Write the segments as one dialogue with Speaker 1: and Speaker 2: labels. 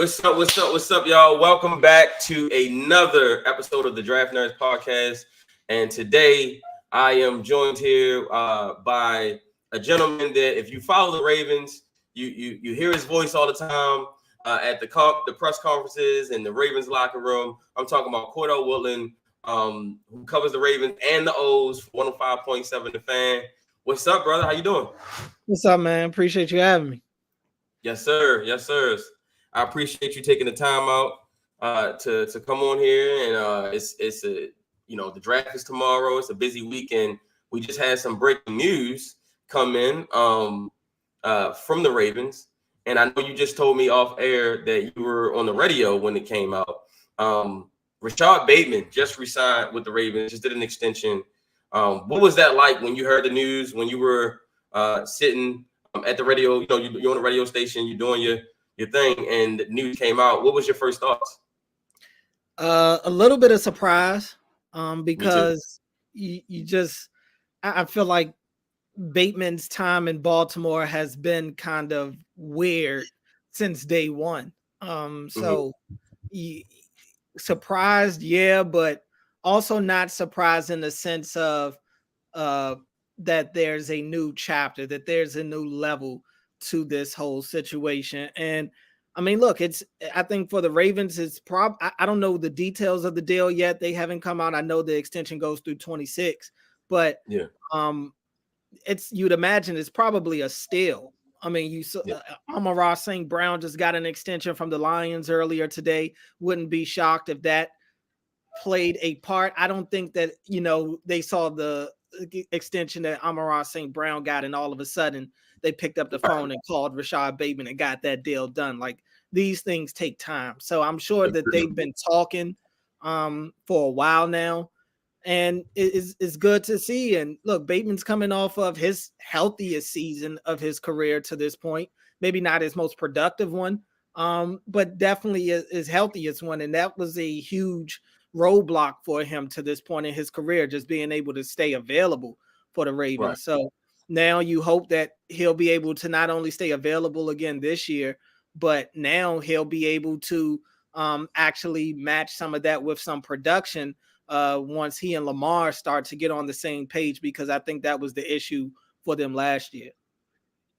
Speaker 1: What's up? What's up? What's up, y'all? Welcome back to another episode of the DraftNerds podcast. And today I am joined here by a gentleman that, if you follow the Ravens, you hear his voice all the time at the press conferences and the Ravens locker room. I'm talking about Cordell Woodland, who covers the Ravens and the O's for 105.7 The Fan. What's up, brother? How you doing?
Speaker 2: What's up, man? Appreciate you having me.
Speaker 1: Yes, sir. Yes, sir. I appreciate you taking the time out to come on here, and it's a the draft is tomorrow. It's a busy weekend. We just had some breaking news come in from the Ravens, and I know you just told me off air that you were on the radio when it came out. Rashad Bateman just re-signed with the Ravens, just did an extension. What was that like when you heard the news? When you were sitting at the radio, you're on the radio station, you're doing your thing, and the news came out. What was your first thoughts?
Speaker 2: A little bit of surprise, because I feel like Bateman's time in Baltimore has been kind of weird since day one. Surprised, yeah, but also not surprised in the sense of that there's a new chapter, that there's a new level to this whole situation. And I mean, look, I think for the Ravens, I don't know the details of the deal yet. They haven't come out. I know the extension goes through 26, but yeah, you'd imagine it's probably a steal. I mean, Amon-Ra St. Brown just got an extension from the Lions earlier today. Wouldn't be shocked if that played a part. I don't think that, they saw the extension that Amon-Ra St. Brown got, and all of a sudden they picked up the phone and called Rashad Bateman and got that deal done. Like, these things take time. So I'm sure that they've been talking for a while now, and it's good to see. And look, Bateman's coming off of his healthiest season of his career to this point. Maybe not his most productive one, but definitely his healthiest one. And that was a huge roadblock for him to this point in his career, just being able to stay available for the Ravens. Right. So now you hope that he'll be able to not only stay available again this year, but now he'll be able to actually match some of that with some production once he and Lamar start to get on the same page, because I think that was the issue for them last year.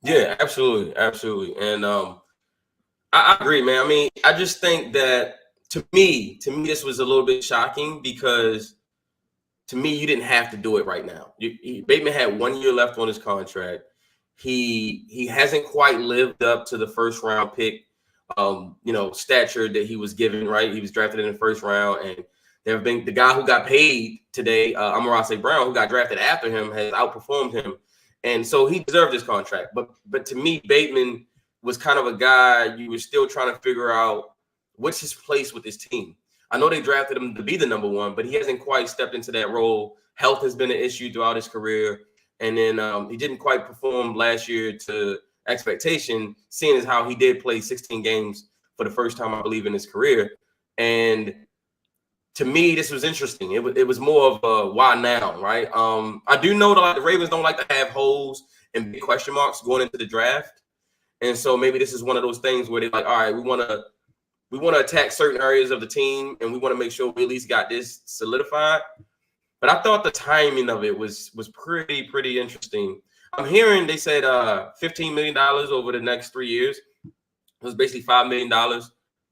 Speaker 1: Yeah, absolutely. Absolutely. And I agree, man. I mean, I just think that to me, this was a little bit shocking, because to me, you didn't have to do it right now. Bateman had 1 year left on his contract. He hasn't quite lived up to the first round pick, stature that he was given. Right, he was drafted in the first round, and there have been the guy who got paid today, Amon-Ra St. Brown, who got drafted after him, has outperformed him, and so he deserved this contract. But to me, Bateman was kind of a guy you were still trying to figure out what's his place with this team. I know they drafted him to be the number one, but he hasn't quite stepped into that role. Health has been an issue throughout his career. And then he didn't quite perform last year to expectation, seeing as how he did play 16 games for the first time, I believe, in his career. And to me, this was interesting. It was more of a why now, right? I do know that the Ravens don't like to have holes and big question marks going into the draft. And so maybe this is one of those things where they're like, all right, we want to attack certain areas of the team, and we want to make sure we at least got this solidified. But I thought the timing of it was pretty interesting. I'm hearing they said $15 million over the next 3 years. It was basically $5 million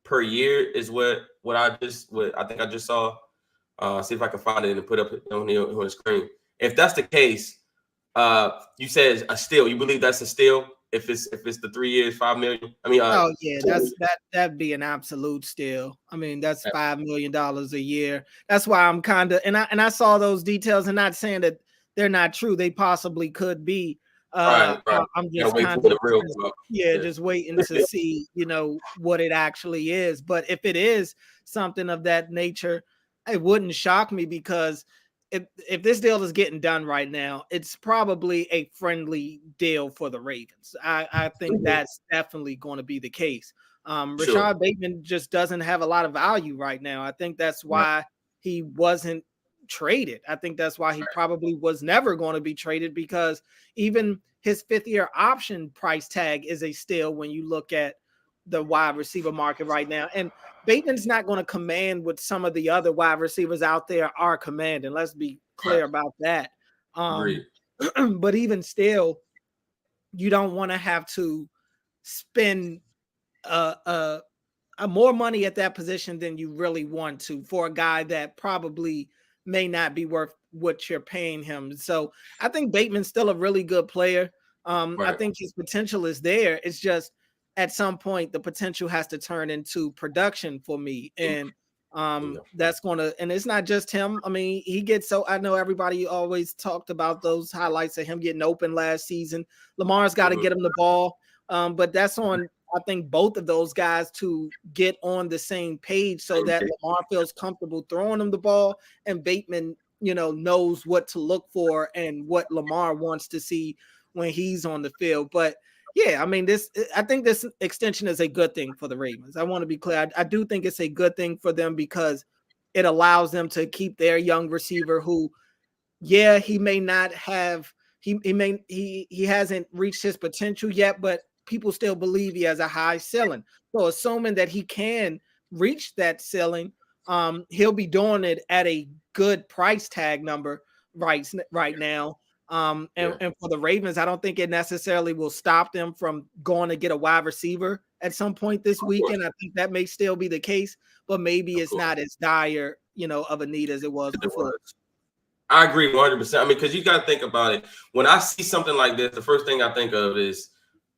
Speaker 1: per year is what I think I just saw. See if I can find it and put up on the screen. If that's the case, you said a steal. You believe that's a steal? If it's the 3 years, $5 million. I mean,
Speaker 2: that'd be an absolute steal. I mean, that's $5 million a year. That's why I'm kind of, and I saw those details, and not saying that they're not true. They possibly could be.
Speaker 1: Right.
Speaker 2: I'm just kind of just waiting to see, what it actually is. But if it is something of that nature, it wouldn't shock me, because if this deal is getting done right now, it's probably a friendly deal for the Ravens. I think that's definitely going to be the case. Rashad Bateman just doesn't have a lot of value right now. I think that's why he wasn't traded. I think that's why he probably was never going to be traded, because even his fifth-year option price tag is a steal when you look at the wide receiver market right now. And Bateman's not going to command what some of the other wide receivers out there are commanding. Let's be clear about that. But even still, you don't want to have to spend more money at that position than you really want to for a guy that probably may not be worth what you're paying him. So I think Bateman's still a really good player. I think his potential is there. It's just at some point the potential has to turn into production for me. And that's gonna, and it's not just him. I mean, he gets so, I know everybody always talked about those highlights of him getting open last season. Lamar's got to get him the ball. But that's on, I think, both of those guys to get on the same page so that Lamar feels comfortable throwing him the ball and Bateman, knows what to look for and what Lamar wants to see when he's on the field. But yeah, I mean, I think this extension is a good thing for the Ravens. I want to be clear. I do think it's a good thing for them because it allows them to keep their young receiver who, yeah, he may not have, he hasn't reached his potential yet, but people still believe he has a high ceiling. So assuming that he can reach that ceiling, he'll be doing it at a good price tag number right now. And for the Ravens, I don't think it necessarily will stop them from going to get a wide receiver at some point this weekend. I think that may still be the case, but maybe it's not as dire, of a need as it was before.
Speaker 1: I agree 100%. I mean, because you got to think about it. When I see something like this, the first thing I think of is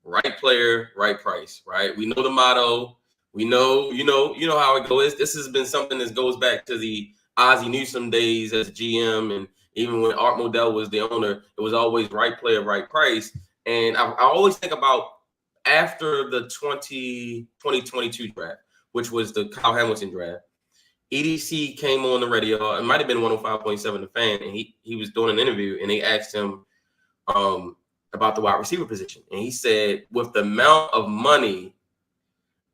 Speaker 1: right player, right price, right? We know the motto. We know, how it goes. This has been something that goes back to the Ozzie Newsome days as GM, and even when Art Modell was the owner, it was always right player, right price. And I always think about after the 2022 draft, which was the Kyle Hamilton draft, EDC came on the radio. It might have been 105.7 The Fan, and he was doing an interview, and they asked him about the wide receiver position, and he said, with the amount of money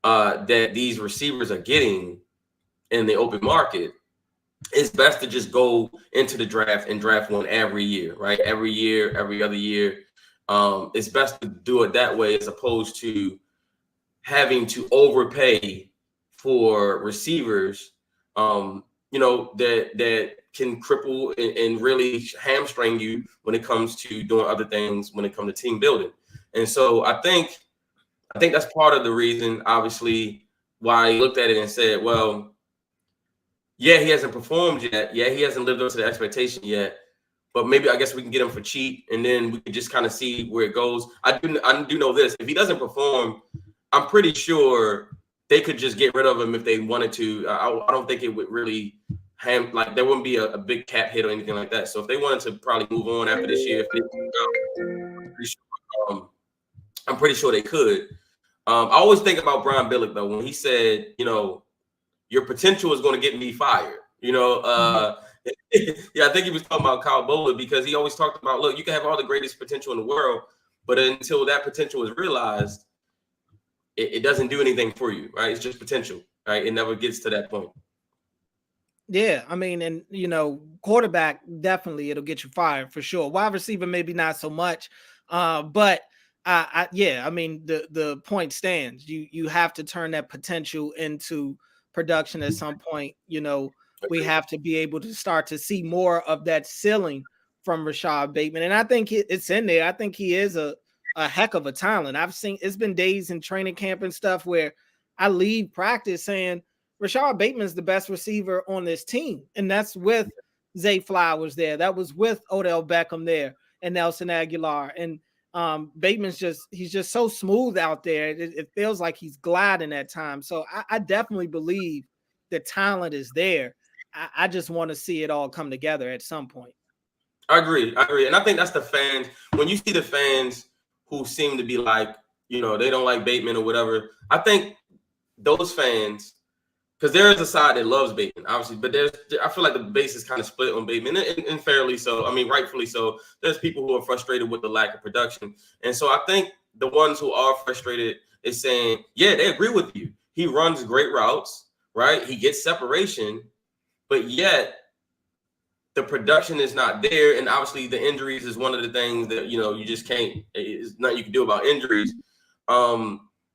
Speaker 1: that these receivers are getting in the open market, it's best to just go into the draft and draft one every year, right? Every year, every other year. It's best to do it that way as opposed to having to overpay for receivers. That can cripple and really hamstring you when it comes to doing other things, when it comes to team building. And so I think that's part of the reason, obviously, why he looked at it and said, well, yeah, he hasn't performed yet. Yeah, he hasn't lived up to the expectation yet. But maybe I guess we can get him for cheap, and then we can just kind of see where it goes. I do know this. If he doesn't perform, I'm pretty sure they could just get rid of him if they wanted to. I don't think it would really there wouldn't be a big cap hit or anything like that. So if they wanted to probably move on after this year, I'm pretty sure they could. I always think about Brian Billick, though, when he said, your potential is going to get me fired. Yeah, I think he was talking about Kyle Bowler because he always talked about, look, you can have all the greatest potential in the world, but until that potential is realized, it doesn't do anything for you, right? It's just potential, right? It never gets to that point.
Speaker 2: Yeah, I mean, and quarterback, definitely it'll get you fired for sure. Wide receiver, maybe not so much, but I mean, the point stands. You have to turn that potential into production at some point. We have to be able to start to see more of that ceiling from Rashad Bateman, and I think it's in there. I think he is a heck of a talent. I've seen, it's been days in training camp and stuff where I leave practice saying Rashad Bateman's the best receiver on this team. And that's with Zay Flowers there. That was with Odell Beckham there and Nelson Aguilar. And Bateman's he's just so smooth out there. It feels like he's gliding at times. So I definitely believe the talent is there. I just want to see it all come together at some point.
Speaker 1: I agree. And I think that's the fans. When you see the fans who seem to be like, they don't like Bateman or whatever, I think those fans, because there is a side that loves Bateman, obviously, but I feel like the base is kind of split on Bateman, and fairly so. I mean, rightfully so. There's people who are frustrated with the lack of production. And so I think the ones who are frustrated is saying, yeah, they agree with you. He runs great routes, right? He gets separation, but yet the production is not there. And obviously the injuries is one of the things that, you just can't, it's nothing you can do about injuries.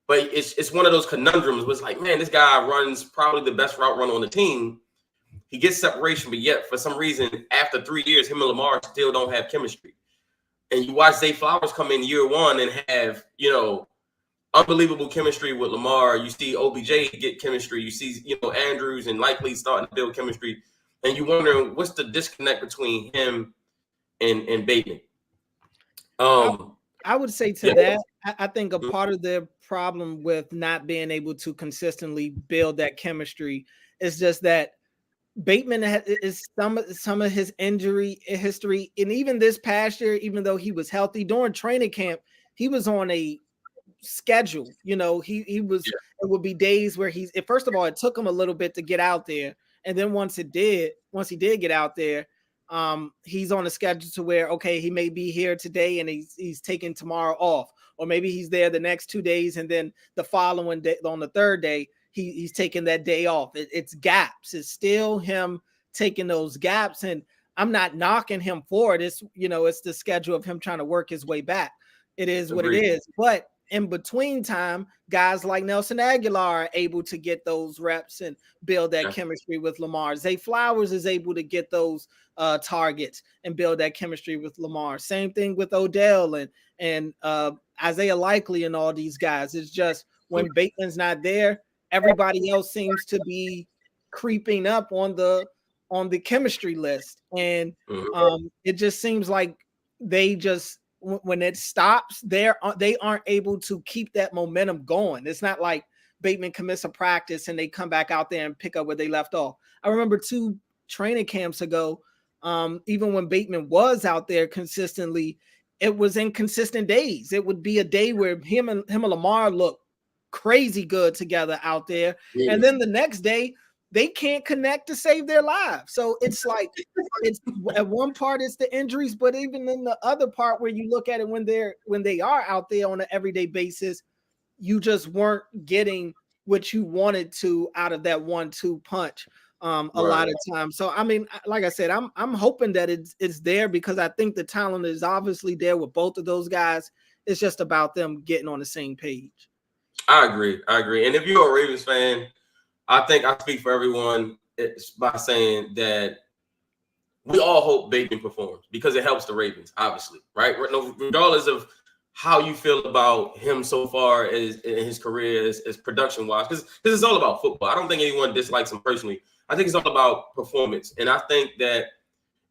Speaker 1: But it's one of those conundrums where it's like, man, this guy runs probably the best route runner on the team. He gets separation, but yet for some reason, after 3 years, him and Lamar still don't have chemistry. And you watch Zay Flowers come in year one and have, unbelievable chemistry with Lamar. You see OBJ get chemistry. You see, Andrews and Likely starting to build chemistry. And you're wondering what's the disconnect between him and Bateman.
Speaker 2: I would say to that, I think a part of the problem with not being able to consistently build that chemistry is just that Bateman is some of his injury history, and even this past year, even though he was healthy during training camp, he was on a schedule. He was. Yeah. It would be days where first of all, it took him a little bit to get out there, and then once he did get out there, he's on a schedule to where he may be here today and he's taking tomorrow off, or maybe he's there the next 2 days, and then the following day on the third day. He's taking that day off. It's gaps. It's still him taking those gaps, and I'm not knocking him for it. It's it's the schedule of him trying to work his way back. It is what it is. But in between time, guys like Nelson Aguilar are able to get those reps and build that chemistry with Lamar. Zay Flowers is able to get those targets and build that chemistry with Lamar. Same thing with Odell and Isaiah Likely and all these guys. It's just when Bateman's not there, everybody else seems to be creeping up on the chemistry list, and it just seems like they just when it stops, they aren't able to keep that momentum going. It's not like Bateman commits a practice and they come back out there and pick up where they left off. I remember 2 training camps ago, even when Bateman was out there consistently, it was inconsistent days. It would be a day where him and Lamar look crazy good together out there, and then the next day they can't connect to save their lives. So it's like it's at one part it's the injuries, but even in the other part where you look at it when they are out there on an everyday basis, you just weren't getting what you wanted to out of that 1-2 punch a lot of times. So I mean, like I said, I'm hoping that it's there, because I think the talent is obviously there with both of those guys. It's just about them getting on the same page.
Speaker 1: I agree. And if you're a Ravens fan, I think I speak for everyone by saying that we all hope Bateman performs, because it helps the Ravens, obviously, right? Regardless of how you feel about him so far in his career as production-wise, because it's all about football. I don't think anyone dislikes him personally. I think it's all about performance. And I think that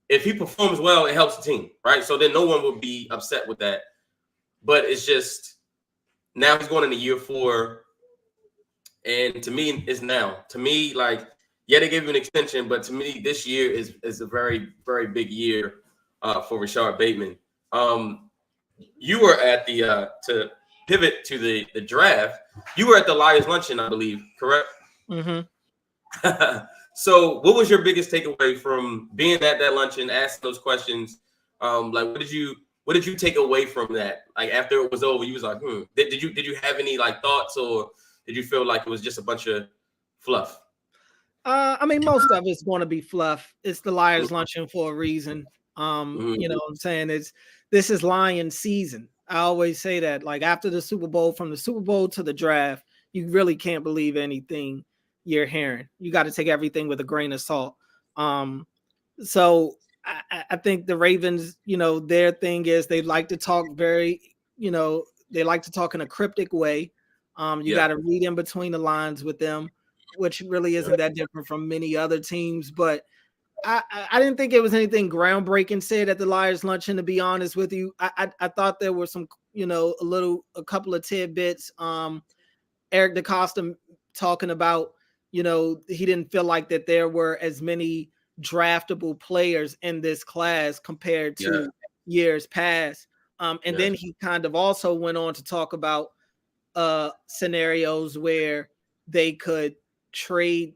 Speaker 1: if he performs well, it helps the team, right? So then no one would be upset with that. But it's just, now he's going into year 4, and to me, it's now. To me, like, they gave him an extension, but to me, this year is a very, very big year for Rashard Bateman. You were at to pivot to the draft, you were at the Lions luncheon, I believe, correct?
Speaker 2: Mm-hmm.
Speaker 1: So what was your biggest takeaway from being at that luncheon, asking those questions? Like, what did you take away from that? Like, after it was over, you was like, Did you have any like thoughts, or did you feel like it was just a bunch of fluff?
Speaker 2: I mean, most of it's going to be fluff. It's the Lions luncheon for a reason. You know what I'm saying? This is Lion season. I always say that. Like, after the Super Bowl, from the Super Bowl to the draft, you really can't believe anything you're hearing. You got to take everything with a grain of salt. So I think the Ravens, their thing is they like to talk they like to talk in a cryptic way. You got to read in between the lines with them, which really isn't that different from many other teams. But I didn't think it was anything groundbreaking said at the Lions luncheon, to be honest with you. I thought there were some, a couple of tidbits. Eric DeCosta talking about, he didn't feel like that there were as many draftable players in this class compared to years past. And then he kind of also went on to talk about scenarios where they could trade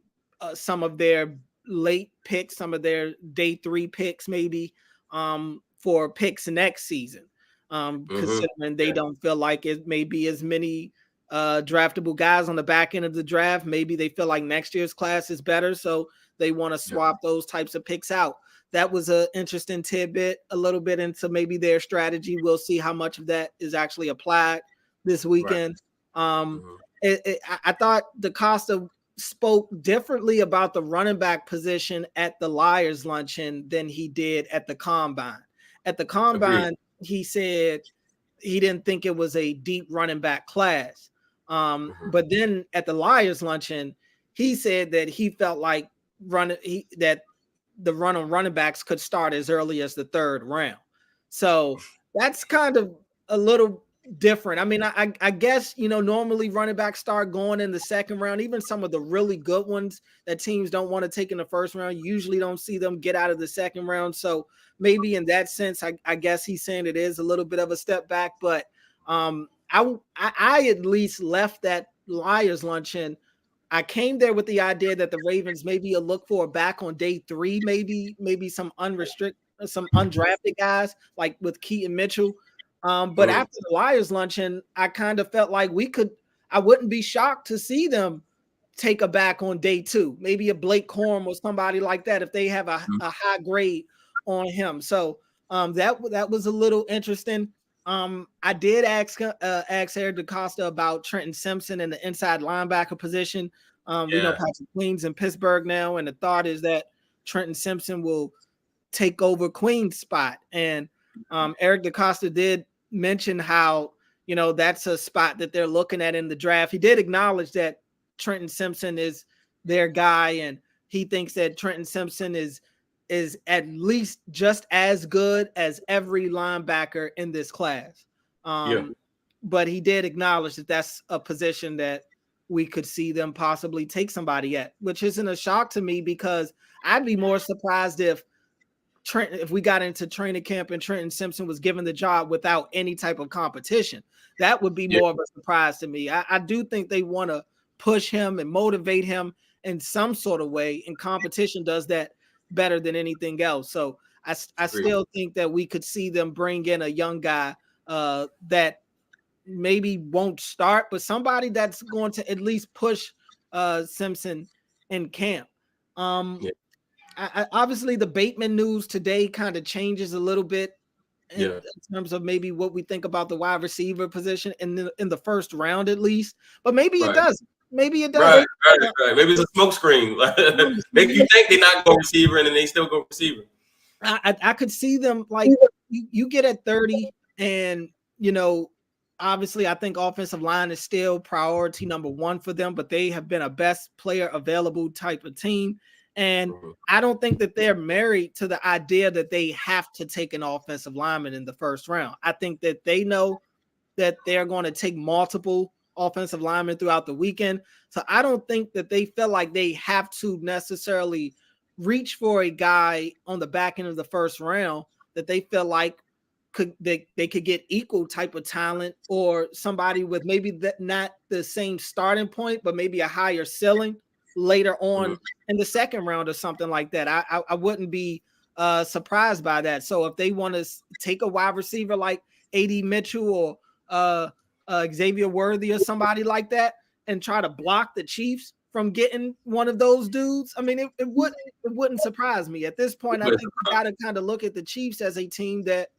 Speaker 2: some of their late picks, some of their day 3 picks, maybe for picks next season. Considering they don't feel like it may be as many draftable guys on the back end of the draft. Maybe they feel like next year's class is better, so they want to swap those types of picks out. That was an interesting tidbit, a little bit into maybe their strategy. We'll see how much of that is actually applied this weekend.
Speaker 1: Mhm.
Speaker 2: I thought DaCosta spoke differently about the running back position at the Liars luncheon than he did at the combine. At the
Speaker 1: Agreed.
Speaker 2: combine, he said he didn't think it was a deep running back class.
Speaker 1: Mhm.
Speaker 2: But then at the Liars luncheon, he said that he felt like that the run on running backs could start as early as the third round. So that's kind of a little different. I mean, I guess, normally running backs start going in the second round. Even some of the really good ones that teams don't want to take in the first round, usually don't see them get out of the second round. So maybe in that sense, I guess he's saying it is a little bit of a step back. But I at least left that Liars luncheon. I came there with the idea that the Ravens maybe a look for a back on day 3, maybe some undrafted guys like with Keaton Mitchell. But
Speaker 1: Mhm.
Speaker 2: after the Liars luncheon, I kind of felt like I wouldn't be shocked to see them take a back on day 2, maybe a Blake Corum or somebody like that if they have
Speaker 1: Mhm.
Speaker 2: a high grade on him. So that was a little interesting. I did ask Eric DaCosta about Trenton Simpson in the inside linebacker position. We know
Speaker 1: Yeah.
Speaker 2: Patrick Queen's in Pittsburgh now, and the thought is that Trenton Simpson will take over Queen's spot. And Eric DaCosta did mention how, that's a spot that they're looking at in the draft. He did acknowledge that Trenton Simpson is their guy, and he thinks that Trenton Simpson is at least just as good as every linebacker in this class.
Speaker 1: Yeah.
Speaker 2: But he did acknowledge that that's a position that we could see them possibly take somebody at, which isn't a shock to me because I'd be more surprised if we got into training camp and Trenton Simpson was given the job without any type of competition. That would be
Speaker 1: Yeah.
Speaker 2: more of a surprise to me. I do think they want to push him and motivate him in some sort of way, and competition does that better than anything else. So I
Speaker 1: Agreed.
Speaker 2: still think that we could see them bring in a young guy that maybe won't start, but somebody that's going to at least push Simpson in camp. Um,
Speaker 1: Yeah.
Speaker 2: Obviously the Bateman news today kind of changes a little bit
Speaker 1: Yeah.
Speaker 2: in terms of maybe what we think about the wide receiver position in the first round at least, but maybe it
Speaker 1: Right.
Speaker 2: doesn't. Maybe it
Speaker 1: Right.
Speaker 2: doesn't.
Speaker 1: Right. Maybe it's a smoke screen. Make you think they're not go receiver and then they still go receiver.
Speaker 2: I could see them like you get at 30 and obviously I think offensive line is still priority number 1 for them, but they have been a best player available type of team. And
Speaker 1: Mhm.
Speaker 2: I don't think that they're married to the idea that they have to take an offensive lineman in the first round. I think that they know that they're going to take multiple offensive linemen throughout the weekend. So I don't think that they feel like they have to necessarily reach for a guy on the back end of the first round that they feel like they could get equal type of talent, or somebody with maybe that not the same starting point, but maybe a higher ceiling later
Speaker 1: Mhm.
Speaker 2: on in the second round or something like that. I wouldn't be surprised by that. So if they want to take a wide receiver like AD Mitchell or Xavier Worthy or somebody like that and try to block the Chiefs from getting one of those dudes, I mean, it wouldn't surprise me. At this point, I think you got to kind of look at the Chiefs as a team that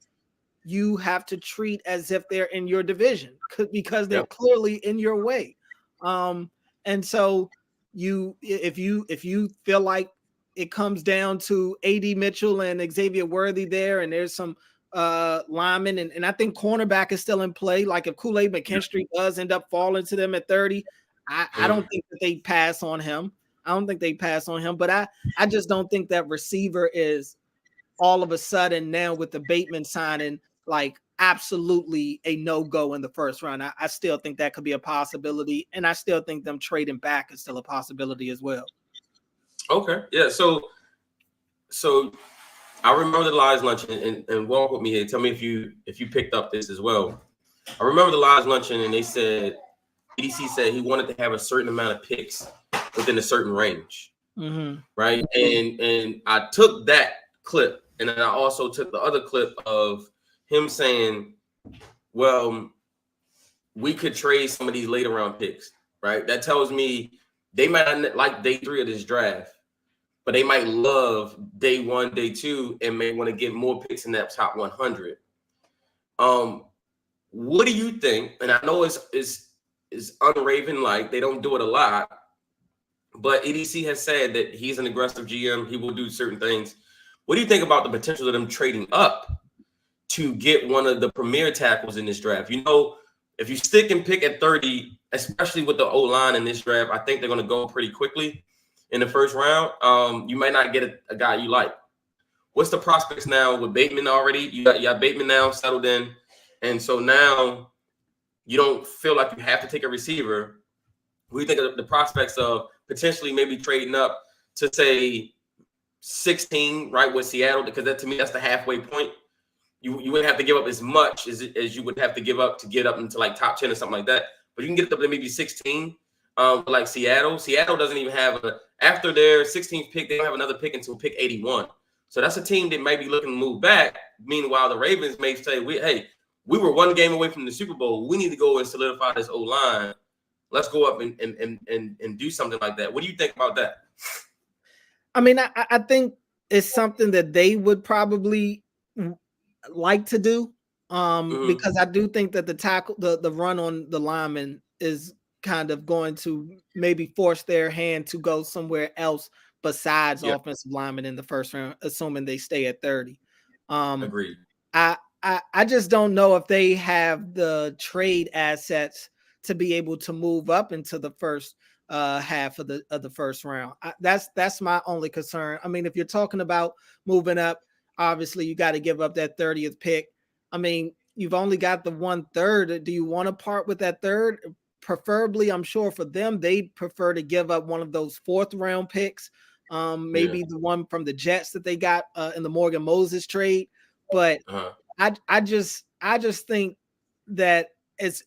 Speaker 2: you have to treat as if they're in your division because they're
Speaker 1: Yep.
Speaker 2: clearly in your way. And so if you feel like it comes down to AD Mitchell and Xavier Worthy there, and there's some linemen, and I think cornerback is still in play. Like if Kool-Aid
Speaker 1: Yep.
Speaker 2: McKinstry does end up falling to them at 30, I don't
Speaker 1: Mm.
Speaker 2: think that they pass on him. I don't think they pass on him, but I just don't think that receiver is all of a sudden now with the Bateman signing, like absolutely a no-go in the first round. I still think that could be a possibility, and I still think them trading back is still a possibility as well.
Speaker 1: Okay. Yeah. So I remember the Lions luncheon, and walk with me here. Tell me if you picked up this as well. I remember the Lions luncheon, and they said DC said he wanted to have a certain amount of picks within a certain range,
Speaker 2: Mm-hmm.
Speaker 1: right? And I took that clip, and then I also took the other clip of him saying, "Well, we could trade some of these later round picks, right?" That tells me they might not like day 3 of this draft, but they might love day 1, day 2, and may want to give more picks in that top 100. What do you think? And I know it's is unraven-like. They don't do it a lot. But EDC has said that he's an aggressive GM. He will do certain things. What do you think about the potential of them trading up to get one of the premier tackles in this draft? You know, if you stick and pick at 30, especially with the O-line in this draft, I think they're going to go pretty quickly in the first round. You might not get a guy you like. What's the prospects now with Bateman already? You got Bateman now settled in. And so now you don't feel like you have to take a receiver. What do you think of the prospects of potentially maybe trading up to, say, 16, right, with Seattle? Because that, to me, that's the halfway point. You wouldn't have to give up as much as you would have to give up to get up into like top 10 or something like that. But you can get up to maybe 16, like Seattle. Seattle doesn't even have after their 16th pick, they don't have another pick until pick 81. So that's a team that might be looking to move back. Meanwhile, the Ravens may say, we were one game away from the Super Bowl. We need to go and solidify this O-line. Let's go up and do something like that. What do you think about that?
Speaker 2: I mean, I think it's something that they would probably like to do, because I do think that the tackle, the run on the lineman is kind of going to maybe force their hand to go somewhere else besides offensive lineman in the first round, assuming they stay at 30.
Speaker 1: Agreed.
Speaker 2: I just don't know if they have the trade assets to be able to move up into the first half of the first round. That's my only concern. I mean, if you're talking about moving up, obviously you got to give up that 30th pick. I mean, you've only got the 1/3. Do you want to part with that third? Preferably, I'm sure for them, they prefer to give up one of those 4th round picks. Maybe the one from the Jets that they got in the Morgan Moses trade. But I just think that it's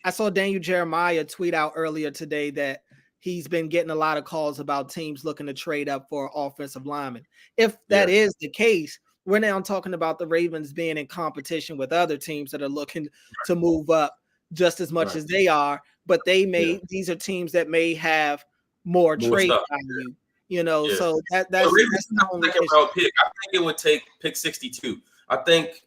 Speaker 2: I saw Daniel Jeremiah tweet out earlier today that he's been getting a lot of calls about teams looking to trade up for offensive linemen. If that is the case, we're now talking about the Ravens being in competition with other teams that are looking to move up just as much as they are, but these are teams that may have more trade value, you know. So that's the only
Speaker 1: second round pick. I think it would take pick 62. I think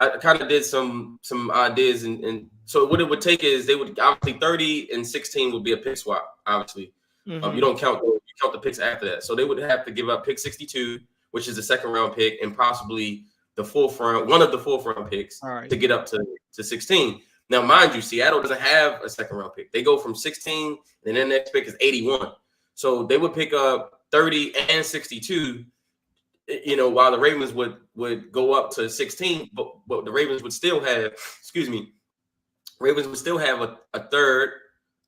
Speaker 1: I kind of did some ideas, and so what it would take is they would obviously 30 and 16 would be a pick swap. Obviously, you don't count the picks after that. So they would have to give up pick 62, which is the second round pick, and possibly the 4th round, one of the 4th round picks to get up to 16. Now, mind you, Seattle doesn't have a second round pick. They go from 16, and their next pick is 81. So they would pick up 30 and 62. You know, while the Ravens would go up to 16, but the Ravens would still have, Ravens would still have a 3rd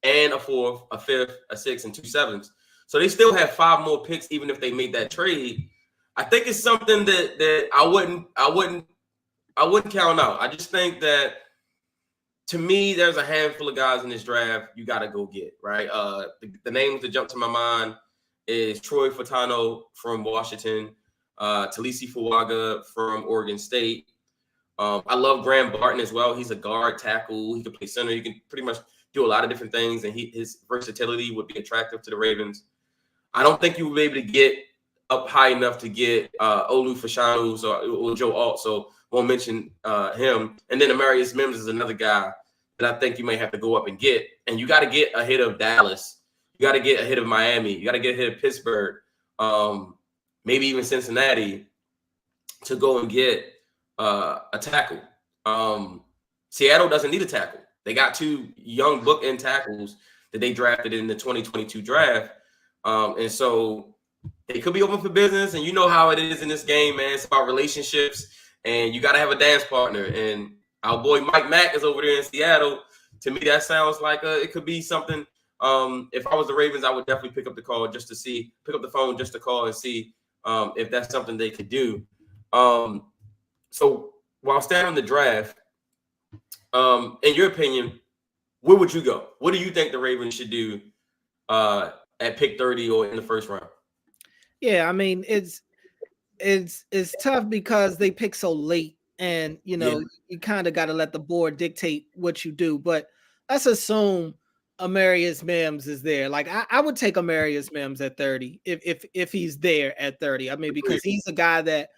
Speaker 1: and a 4th, a 5th, a 6th, and 2 7s. So they still have 5 more picks, even if they made that trade. I think it's something that I wouldn't count out. I just think that, to me, there's a handful of guys in this draft you got to go get, right? The names that jump to my mind is Troy Fautano from Washington, Talisi Fuaga from Oregon State. I love Graham Barton as well. He's a guard tackle. He can play center. He can pretty much do a lot of different things, and his versatility would be attractive to the Ravens. I don't think you will be able to get up high enough to get Olu Fashanu or Joe Alt, so won't mention him. And then Amarius Mims is another guy that I think you may have to go up and get. And you got to get ahead of Dallas. You got to get ahead of Miami. You got to get ahead of Pittsburgh, maybe even Cincinnati, to go and get a tackle. Seattle doesn't need a tackle. They got 2 young bookend tackles that they drafted in the 2022 draft. And so they could be open for business. And you know how it is in this game, man. It's about relationships. And you got to have a dance partner. And our boy Mike Mack is over there in Seattle. To me, that sounds like it could be something. If I was the Ravens, I would definitely pick up the phone just to call and see if that's something they could do. So while staying on the draft, in your opinion, where would you go? What do you think the Ravens should do at pick 30 or in the first round?
Speaker 2: Yeah, I mean, it's tough because they pick so late, and you kind of got to let the board dictate what you do. But let's assume Amarius Mims is there. Like I would take Amarius Mims at 30 if he's there at 30. I mean, because he's a guy that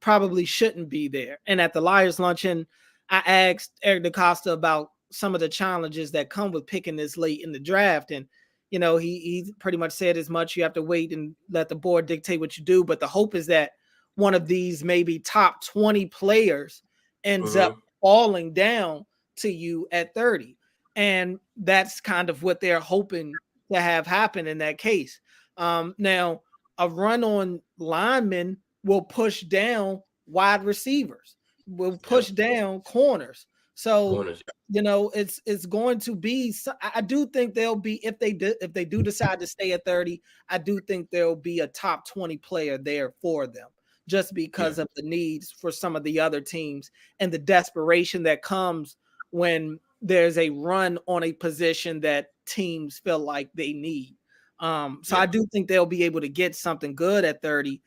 Speaker 2: probably shouldn't be there. And at the Liars Luncheon, I asked Eric DaCosta about some of the challenges that come with picking this late in the draft. And, you know, he pretty much said as much. You have to wait and let the board dictate what you do. But the hope is that one of these maybe top 20 players ends up falling down to you at 30. And that's kind of what they're hoping to have happen in that case. Now, a run on linemen will push down wide receivers, will push down corners. So, you know, it's going to be. I do think there'll be, if they do decide to stay at 30, I do think there'll be a top 20 player there for them, just because of the needs for some of the other teams and the desperation that comes when there's a run on a position that teams feel like they need. So I do think they'll be able to get something good at 30.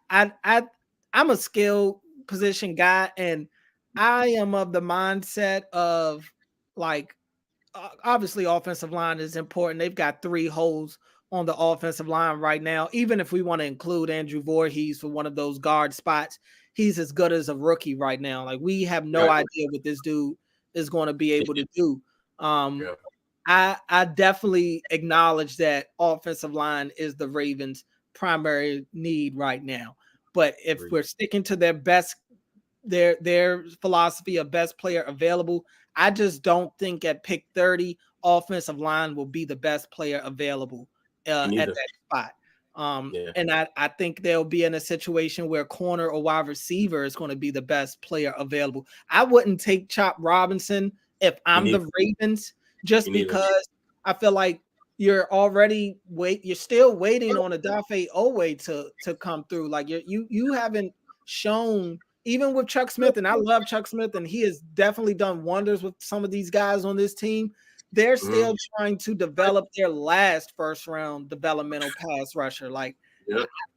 Speaker 2: I'm a skill position guy, and I am of the mindset of, like, obviously offensive line is important. They've got 3 holes on the offensive line right now. Even if we want to include Andrew Voorhees for one of those guard spots, he's as good as a rookie right now. Like, we have no idea what this dude is going to be able to do. I definitely acknowledge that offensive line is the Ravens' primary need right now. But if we're sticking to their best, their philosophy of best player available, I just don't think at pick 30, offensive line will be the best player available at that spot. And I think they'll be in a situation where corner or wide receiver is going to be the best player available. I wouldn't take Chop Robinson if I'm the Ravens, just because I feel like you're still waiting on Odafe Oweh to come through. Like, you haven't shown, even with Chuck Smith, and I love Chuck Smith, and he has definitely done wonders with some of these guys on this team. They're still trying to develop their last first round developmental pass rusher. Like,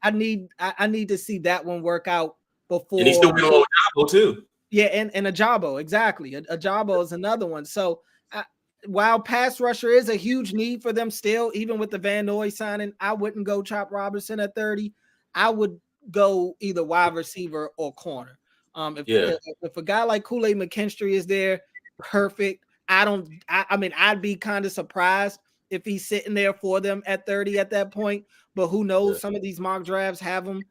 Speaker 2: I need to see that one work out before.
Speaker 1: And he's still going on Ajabo too.
Speaker 2: Yeah, and Ajabo, exactly. Ajabo is another one. So while pass rusher is a huge need for them still, even with the Van Noy signing, I wouldn't go Chop Robinson at 30. I would go either wide receiver or corner. If a guy like Kool-Aid McKinstry is there, perfect. I mean, I'd be kind of surprised if he's sitting there for them at 30 at that point, but who knows? Some of these mock drafts have him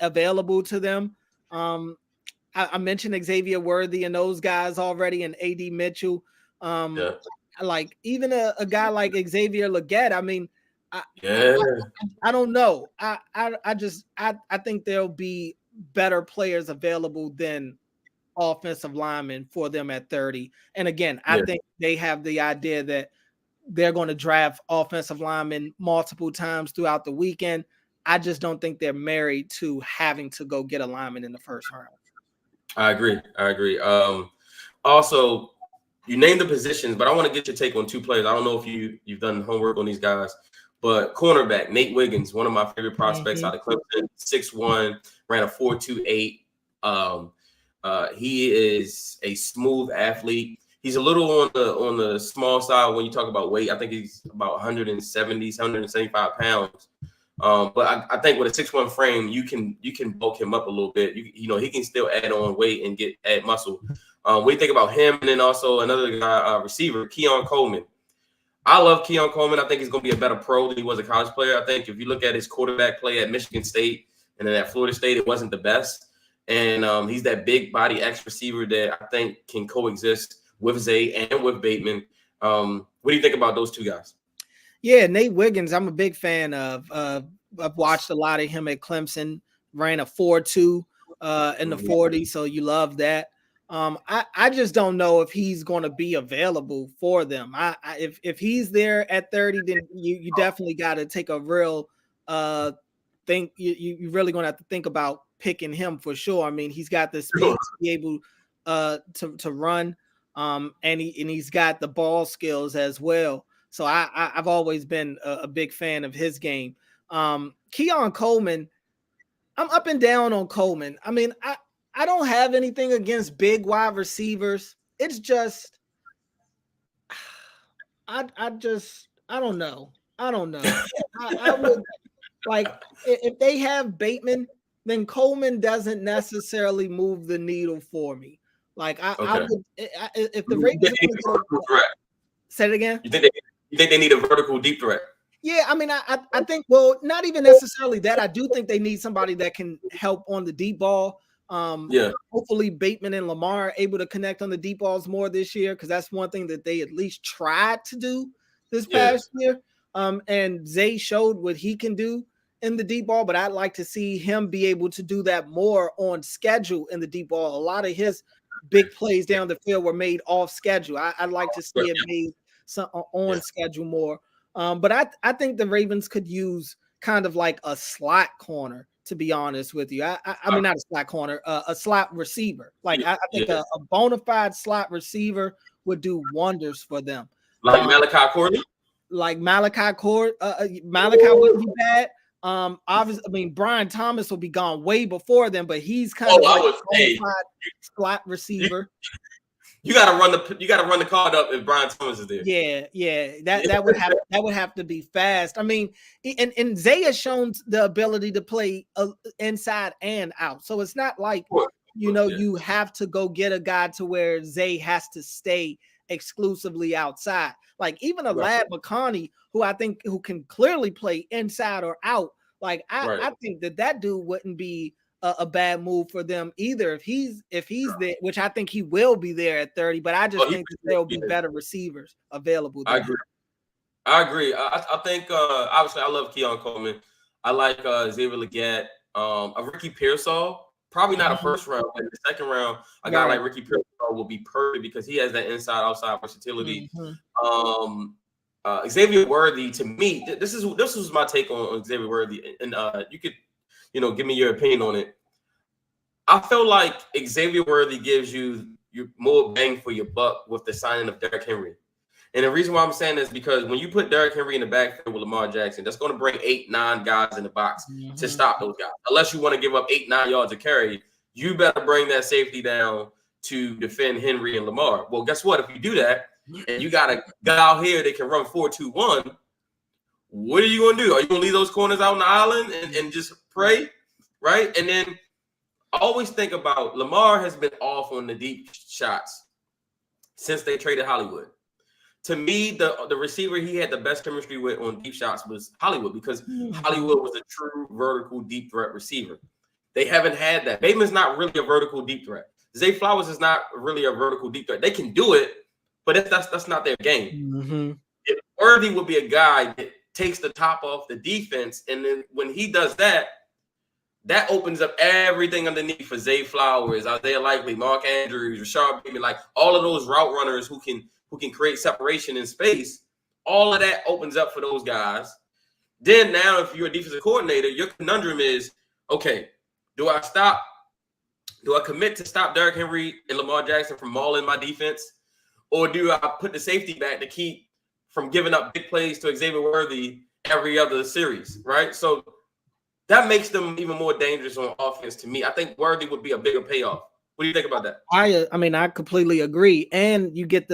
Speaker 2: available to them. I mentioned Xavier Worthy and those guys already, and AD Mitchell. Like, even a guy like Xavier Legette, I mean, I don't know. I think there'll be better players available than offensive linemen for them at 30. And again, I think they have the idea that they're going to draft offensive linemen multiple times throughout the weekend. I just don't think they're married to having to go get a lineman in the first round.
Speaker 1: I agree. Also, you named the positions, but I want to get your take on 2 players. I don't know if you've done homework on these guys, but cornerback Nate Wiggins, one of my favorite prospects out of Clemson, 6'1", ran a 4.28. He is a smooth athlete. He's a little on the small side when you talk about weight. I think he's about 175 pounds. But I think with a 6'1" frame, you can bulk him up a little bit. You know, he can still add on weight and add muscle. What do you think about him? And then also another guy, receiver, Keon Coleman. I love Keon Coleman. I think he's going to be a better pro than he was a college player. I think if you look at his quarterback play at Michigan State and then at Florida State, it wasn't the best. And he's that big body X receiver that I think can coexist with Zay and with Bateman. What do you think about those 2 guys?
Speaker 2: Yeah, Nate Wiggins, I'm a big fan of. I've watched a lot of him at Clemson. Ran a 4.2 in the 40, so you love that. I just don't know if he's going to be available for them. If he's there at 30, then you definitely got to take a real think. You really going to have to think about picking him for sure. I mean, he's got the speed to be able to run, and he's got the ball skills as well. So I've always been a big fan of his game. Keon Coleman, I'm up and down on Coleman. I mean, I don't have anything against big wide receivers. It's just, I don't know. I would, like, if they have Bateman, then Coleman doesn't necessarily move the needle for me. Like I
Speaker 1: Okay.
Speaker 2: would if the Ravens say it again.
Speaker 1: You think they need a vertical deep threat?
Speaker 2: Yeah, I mean, I think, well, not even necessarily that. I do think they need somebody that can help on the deep ball.
Speaker 1: Yeah.
Speaker 2: Hopefully Bateman and Lamar are able to connect on the deep balls more this year, because that's one thing that they at least tried to do this past year. And Zay showed what he can do in the deep ball, but I'd like to see him be able to do that more on schedule in the deep ball. A lot of his big plays down the field were made off schedule. I'd like to see it made on schedule more. But I think the Ravens could use kind of like a slot corner, to be honest with you. I mean, not a slot corner, a slot receiver. Like I think a bona fide slot receiver would do wonders for them.
Speaker 1: Like Malachi Corley?
Speaker 2: Like Malachi wouldn't be bad. Obviously, I mean, Brian Thomas will be gone way before them, but he's kind of like a bona fide slot receiver.
Speaker 1: You gotta run the card up if Brian Thomas is there.
Speaker 2: Yeah. That would have to be fast. I mean, and Zay has shown the ability to play inside and out. So it's not like you have to go get a guy to where Zay has to stay exclusively outside. Like even a Lad McConkey, who can clearly play inside or out. Like I think that dude wouldn't be a bad move for them either if he's there, which I think he will be there at 30. But I just think that there'll be better receivers available there.
Speaker 1: I agree. I think obviously I love Keon Coleman. I like Xavier Legette, a Ricky Pearsall. Probably not a first round, but in the second round, a guy like Ricky Pearsall will be perfect because he has that inside-outside versatility. Xavier Worthy, to me, this was my take on Xavier Worthy, and you could, give me your opinion on it. I feel like Xavier Worthy gives you more bang for your buck with the signing of Derrick Henry. And the reason why I'm saying this is because when you put Derrick Henry in the backfield with Lamar Jackson, that's going to bring 8-9 guys in the box to stop those guys. Unless you want to give up 8-9 yards of carry, you better bring that safety down to defend Henry and Lamar. Well, guess what? If you do that, and you got a guy out here that can run 4-2-1, what are you going to do? Are you going to leave those corners out on the island and just pray, right? And then I always think about Lamar has been off on the deep shots since they traded Hollywood. To me, the receiver he had the best chemistry with on deep shots was Hollywood, because Hollywood was a true vertical deep threat receiver. They haven't had that. Bateman's not really a vertical deep threat. Zay Flowers is not really a vertical deep threat. They can do it, but that's not their game. If Worthy would be a guy that takes the top off the defense, and then when he does that, that opens up everything underneath for Zay Flowers, Isaiah Likely, Mark Andrews, Rashard Bateman, like all of those route runners who can create separation in space. All of that opens up for those guys. Then now, if you're a defensive coordinator, your conundrum is, okay, do I commit to stop Derrick Henry and Lamar Jackson from mauling my defense? Or do I put the safety back to keep from giving up big plays to Xavier Worthy every other series, right? So that makes them even more dangerous on offense to me. I think Worthy would be a bigger payoff. What do you think about that?
Speaker 2: I mean, I completely agree. And you get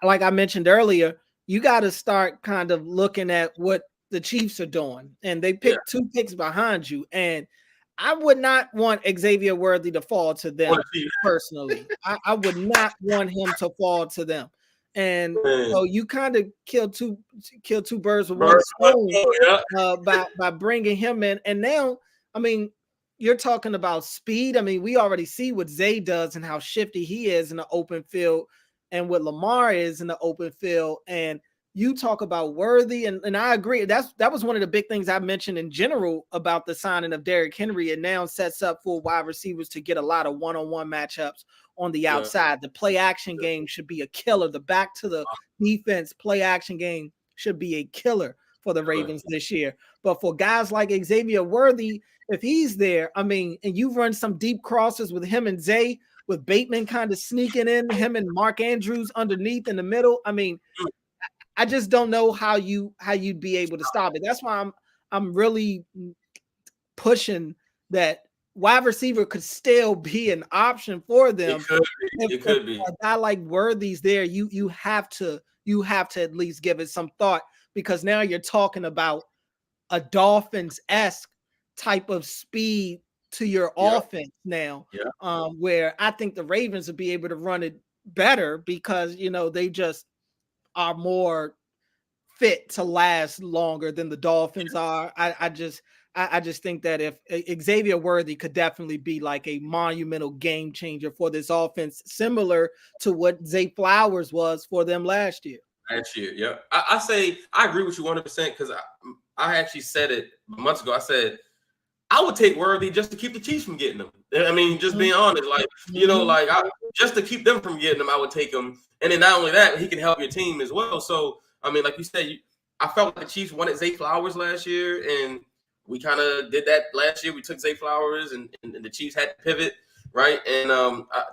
Speaker 2: like I mentioned earlier, you got to start kind of looking at what the Chiefs are doing. And they picked 2 picks behind you. And I would not want Xavier Worthy to fall to them personally. I would not want him to fall to them. And so you kind of kill two birds with one stone by bringing him in. And now, I mean, you're talking about speed. I mean, we already see what Zay does and how shifty he is in the open field, and what Lamar is in the open field. And you talk about Worthy, and I agree. That was one of the big things I mentioned in general about the signing of Derrick Henry. It now sets up for wide receivers to get a lot of one-on-one matchups on the outside. The play action game should be a killer. The back to the defense play action game should be a killer for the Ravens this year. But for guys like Xavier Worthy, if he's there, I mean, and you've run some deep crosses with him and Zay, with Bateman kind of sneaking in, him and Mark Andrews underneath in the middle. I mean, I just don't know how you'd be able to stop it. That's why I'm really pushing that wide receiver could still be an option for them.
Speaker 1: It could be.
Speaker 2: A guy like Worthy's there, you have to at least give it some thought, because now you're talking about a Dolphins-esque type of speed to your offense now, where I think the Ravens will be able to run it better because, they just are more fit to last longer than the Dolphins are. I just think that if Xavier Worthy could definitely be like a monumental game changer for this offense, similar to what Zay Flowers was for them last year.
Speaker 1: Yeah. I agree with you 100% because I actually said it months ago. I said I would take Worthy just to keep the Chiefs from getting them. I mean, just being honest, just to keep them from getting them, I would take him. And then not only that, he can help your team as well. So, I mean, like you said, I felt like the Chiefs wanted Zay Flowers last year, and we kind of did that last year. We took Zay Flowers, and the Chiefs had to pivot, right? And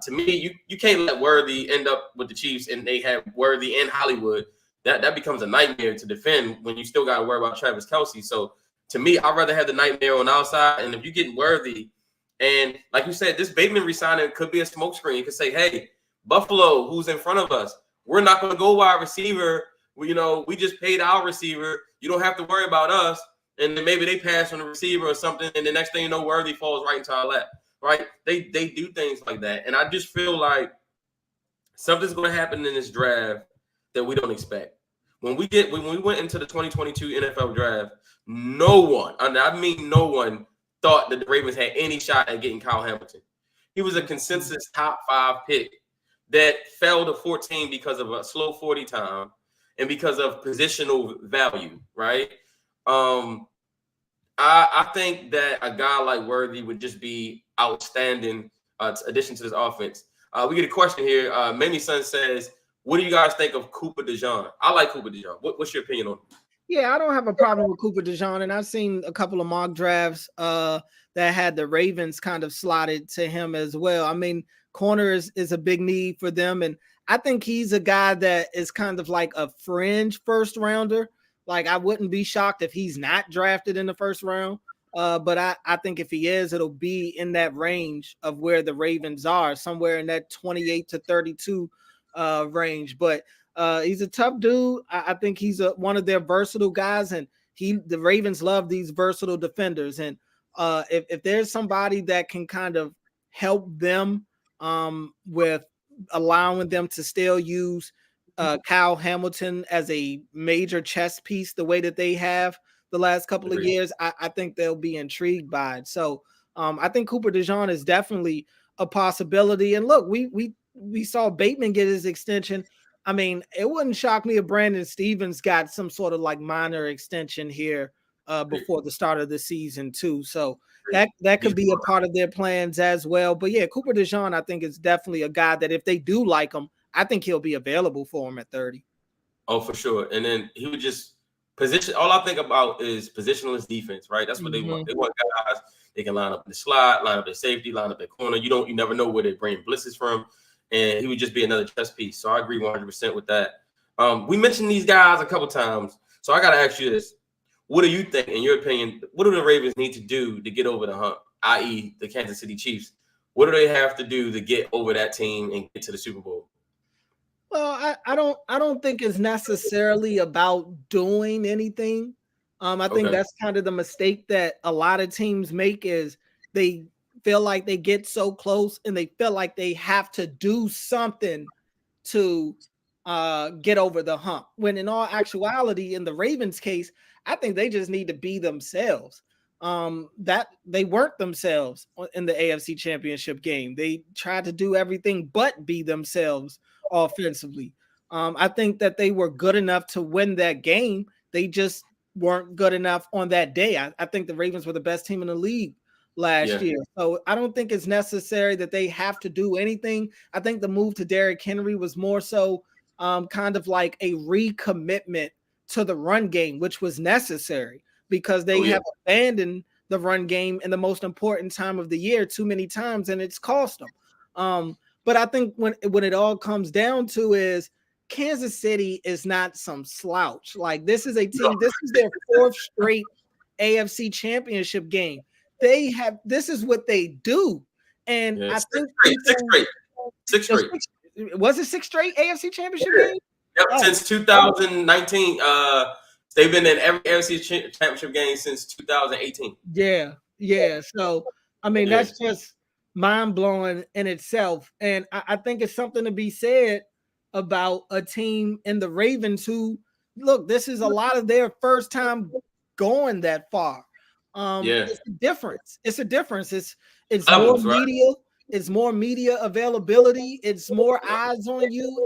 Speaker 1: to me, you can't let Worthy end up with the Chiefs, and they have Worthy and Hollywood. That becomes a nightmare to defend when you still got to worry about Travis Kelce. So, to me, I'd rather have the nightmare on our side. And if you get Worthy, and like you said, this Bateman resigning could be a smokescreen. You could say, hey, Buffalo, who's in front of us, we're not going to go wide receiver. We just paid our receiver. You don't have to worry about us. And then maybe they pass on the receiver or something, and the next thing you know, Worthy falls right into our lap, right? They do things like that. And I just feel like something's going to happen in this draft that we don't expect. When we went into the 2022 NFL draft, no one thought that the Ravens had any shot at getting Kyle Hamilton. He was a consensus top 5 pick that fell to 14 because of a slow 40 time and because of positional value, right? I think that a guy like Worthy would just be outstanding addition to this offense. We get a question here. Mamie Son says, what do you guys think of Cooper DeJean? I like Cooper DeJean. What's your opinion on him?
Speaker 2: Yeah, I don't have a problem with Cooper DeJean, and I've seen a couple of mock drafts that had the Ravens kind of slotted to him as well. I mean, corner is a big need for them, and I think he's a guy that is kind of like a fringe first rounder. Like, I wouldn't be shocked if he's not drafted in the first round, but I think if he is, it'll be in that range of where the Ravens are, somewhere in that 28 to 32 range. But he's a tough dude. I think he's one of their versatile guys, and the Ravens love these versatile defenders. And if there's somebody that can kind of help them with allowing them to still use Kyle Hamilton as a major chess piece the way that they have the last couple of years, I think they'll be intrigued by it. So I think Cooper DeJean is definitely a possibility. And look, we saw Bateman get his extension. I mean, it wouldn't shock me if Brandon Stevens got some sort of like minor extension here before the start of the season too. So that could be a part of their plans as well. But yeah, Cooper DeJean, I think, is definitely a guy that if they do like him, I think he'll be available for him at 30.
Speaker 1: Oh, for sure. And then he would just position. All I think about is positionless defense, right? That's what they want. They want guys they can line up in the slot, line up in safety, line up in corner. You never know where they bring blitzes from. And he would just be another chess piece. So I agree 100% with that. We mentioned these guys a couple times. So I got to ask you this. What do you think, in your opinion, what do the Ravens need to do to get over the hump, i.e. the Kansas City Chiefs? What do they have to do to get over that team and get to the Super Bowl?
Speaker 2: Well, I don't think it's necessarily about doing anything. I think that's kind of the mistake that a lot of teams make is they feel like they get so close and they feel like they have to do something to get over the hump. When in all actuality, in the Ravens case, I think they just need to be themselves. That they weren't themselves in the AFC Championship game. They tried to do everything but be themselves offensively. I think that they were good enough to win that game. They just weren't good enough on that day. I think the Ravens were the best team in the league last year. So I don't think it's necessary that they have to do anything. I think the move to Derrick Henry was more so kind of like a recommitment to the run game, which was necessary because they have abandoned the run game in the most important time of the year too many times, and it's cost them. But I think when it all comes down to is Kansas City is not some slouch. Like, this is a team, this is their 4th straight AFC Championship game. This is what they do. And I think
Speaker 1: 6 straight.
Speaker 2: Was it 6 straight AFC Championship game?
Speaker 1: Yep, since 2019. They've been in every AFC Championship game since 2018.
Speaker 2: Yeah. So I mean,
Speaker 1: Yeah.
Speaker 2: that's just mind blowing in itself. And I think it's something to be said about a team in the Ravens who, look, this is a lot of their first time going that far.
Speaker 1: Yeah.
Speaker 2: It's a difference. It's a difference. It's more
Speaker 1: Levels, right?
Speaker 2: media. It's more media availability. It's more eyes on you.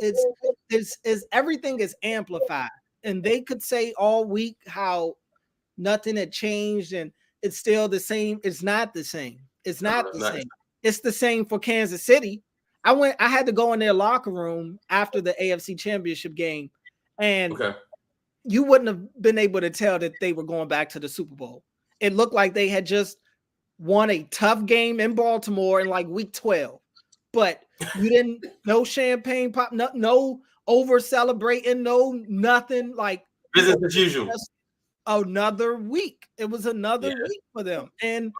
Speaker 2: It's everything is amplified. And they could say all week how nothing had changed and it's still the same. It's not the same. It's
Speaker 1: No,
Speaker 2: not
Speaker 1: it's
Speaker 2: the
Speaker 1: not.
Speaker 2: same. It's the same for Kansas City. I had to go in their locker room after the AFC Championship game, and
Speaker 1: Okay.
Speaker 2: you wouldn't have been able to tell that they were going back to the Super Bowl. It looked like they had just won a tough game in Baltimore in like week 12. But you didn't, no champagne pop, no over celebrating, no nothing. Like
Speaker 1: Business
Speaker 2: it
Speaker 1: as
Speaker 2: was
Speaker 1: usual.
Speaker 2: just another week. It was
Speaker 1: Yeah.
Speaker 2: another week for them. And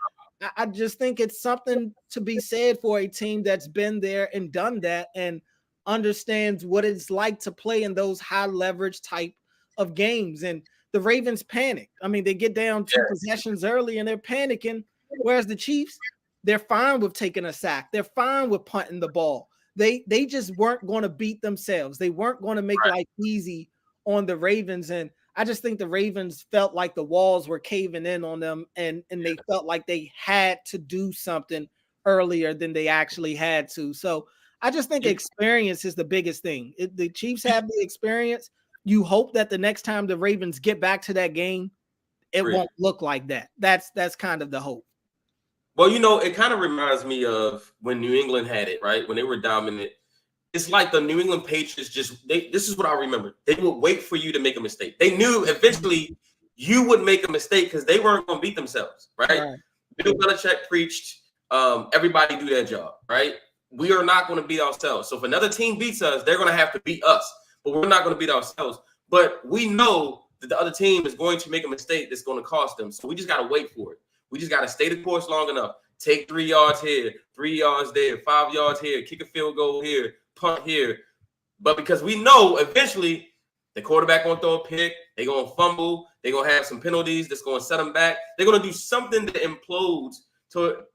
Speaker 2: I just think it's something to be said for a team that's been there and done that and understands what it's like to play in those high leverage type of games. And the Ravens panicked. I mean, they get down 2 possessions early and they're panicking. Whereas the Chiefs, they're fine with taking a sack. They're fine with punting the ball. They just weren't going to beat themselves. They weren't going to make life easy on the Ravens. And I just think the Ravens felt like the walls were caving in on them and they felt like they had to do something earlier than they actually had to. So I just think experience is the biggest thing. If the Chiefs have the experience, you hope that the next time the Ravens get back to that game, it won't look like that. That's kind of the hope.
Speaker 1: Well, it kind of reminds me of when New England had it, right? When they were dominant. It's like the New England Patriots this is what I remember. They would wait for you to make a mistake. They knew eventually you would make a mistake because they weren't going to beat themselves, right? Bill Belichick preached, everybody do their job, right? We are not going to beat ourselves. So if another team beats us, they're going to have to beat us, but we're not going to beat ourselves. But we know that the other team is going to make a mistake that's going to cost them. So we just got to wait for it. We just got to stay the course long enough. Take 3 yards here, 3 yards there, 5 yards here, kick a field goal here, punt here. But because we know eventually the quarterback going to throw a pick, they're going to fumble, they're going to have some penalties that's going to set them back. They're going to do something that implodes to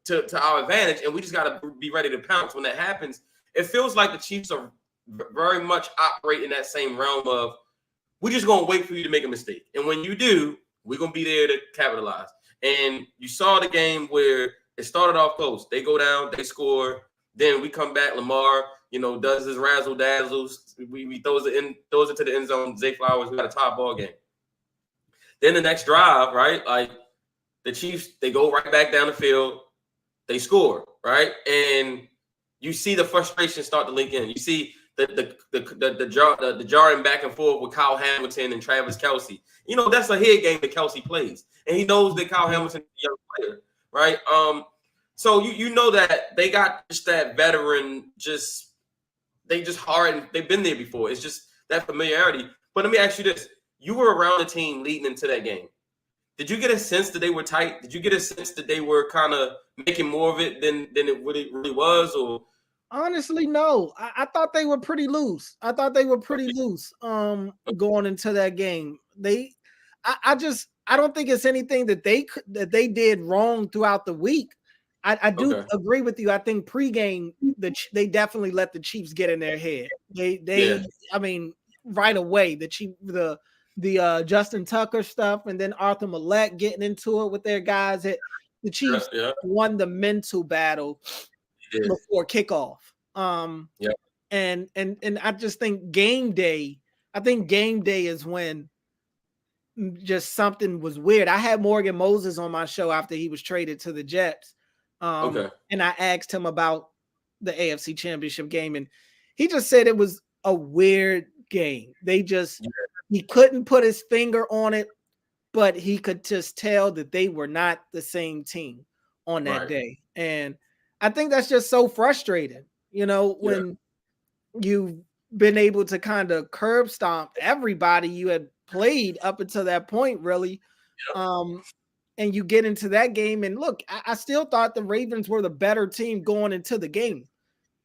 Speaker 1: our advantage, and we just got to be ready to pounce. When that happens, it feels like the Chiefs are very much operate in that same realm of we're just going to wait for you to make a mistake. And when you do, we're going to be there to capitalize. And you saw the game where it started off close. They go down, they score. Then we come back. Lamar, does his razzle dazzles. We throws it to the end zone. Zay Flowers, we got a top ball game. Then the next drive, right? Like the Chiefs, they go right back down the field. They score, right? And you see the frustration start to link in. You see the jarring back and forth with Kyle Hamilton and Travis Kelce. That's a head game that Kelce plays, and he knows that Kyle Hamilton is a young player, right? So you know that they got just that veteran, they just hard. They've been there before. It's just that familiarity. But let me ask you this: you were around the team leading into that game. Did you get a sense that they were tight? Did you get a sense that they were kind of making more of it than it really was? Or
Speaker 2: honestly, no. I thought they were pretty loose. Going into that game. I don't think it's anything that they did wrong throughout the week. I do agree with you. I think pregame they definitely let the Chiefs get in their head. I mean, right away the Justin Tucker stuff, and then Arthur Millette getting into it with their guys. The Chiefs won the mental battle before kickoff. And I just think game day. I think game day is when just something was weird. I had Morgan Moses on my show after he was traded to the Jets. And I asked him about the AFC Championship game, and he just said it was a weird game. He couldn't put his finger on it, but he could just tell that they were not the same team on that day. And I think that's just so frustrating, when you've been able to kind of curb stomp everybody you had played up until that point, really. And you get into that game, and look, I still thought the Ravens were the better team going into the game.